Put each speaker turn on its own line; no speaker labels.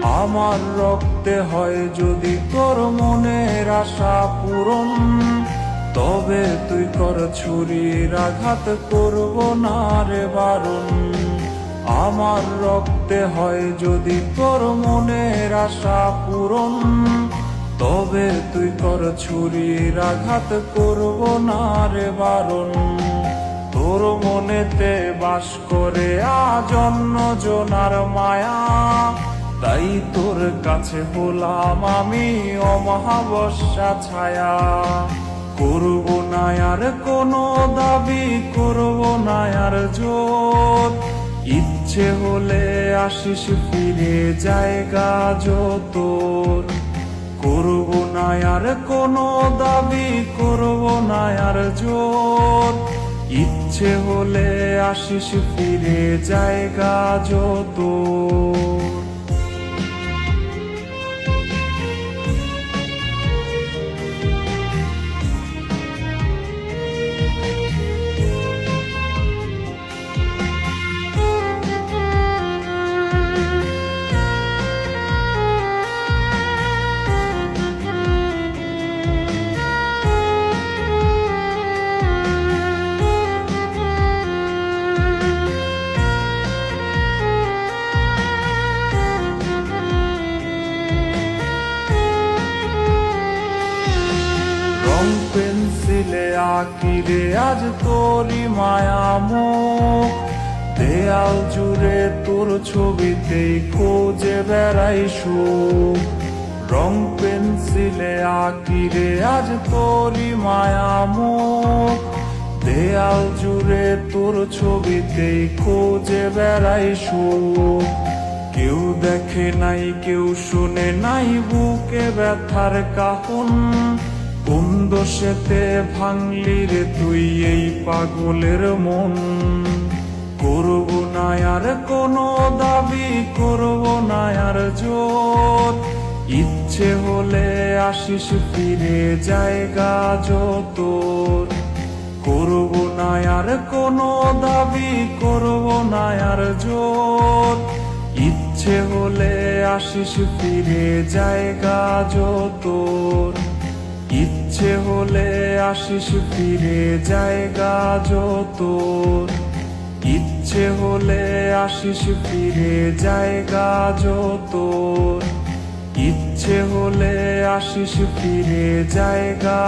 আমার রক্তে হয় যদি তোর মনের আশা পূরণ, তবে তুই কর ছুরির আঘাত, করব না রে বারণ। আমার রক্তে হয় যদি তোর মনের আশা পূরণ, তবে তুই কর ছুরির আঘাত, করব না রে বারণ। তোর মনেতে বাস করে আজ অন্য জনার মায়া, তাই তোর কাছে হলাম আমি অমাবস্যা ছায়া। করব না আর কোনো দাবি, করব না আর জোর, ইচ্ছে হলে আসিস ফিরে জায়গা তোর। করব না আর কোনো দাবি, করব না আর জোর, ইচ্ছে হলে আসিস ফিরে জায়গা তোর। পেন্সিলে আঁকি রে আজ তোরি মায়া মুখ, দেয়াল জুড়ে তোর ছবিতেই খোঁজে বেড়াই সুখ। রং পেন্সিলে আঁকি রে আজ তোরি মায়া মুখ, দেয়াল জুড়ে তোর ছবিতেই খোঁজে বেড়াই সুখ। কেউ দেখে নাই, কেউ শুনে নাই বুকে ব্যথার কাহন, কোন দোষেতে ভাঙলি রে তুই এই পাগলের মন। করব না আর কোনো দাবি, করব না আর জোর, ইচ্ছে হলে আসিস ফিরে জায়গা তোর। করব না আর কোনো দাবি, করব না আর জোর, ইচ্ছে হলে আসিস ফিরে জায়গা তোর। ইচ্ছে হলে আসিস ফিরে জায়গা তোর, ইচ্ছে হলে আসিস ফিরে জায়গা তোর, ইচ্ছে হলে আসিস ফিরে জায়গা।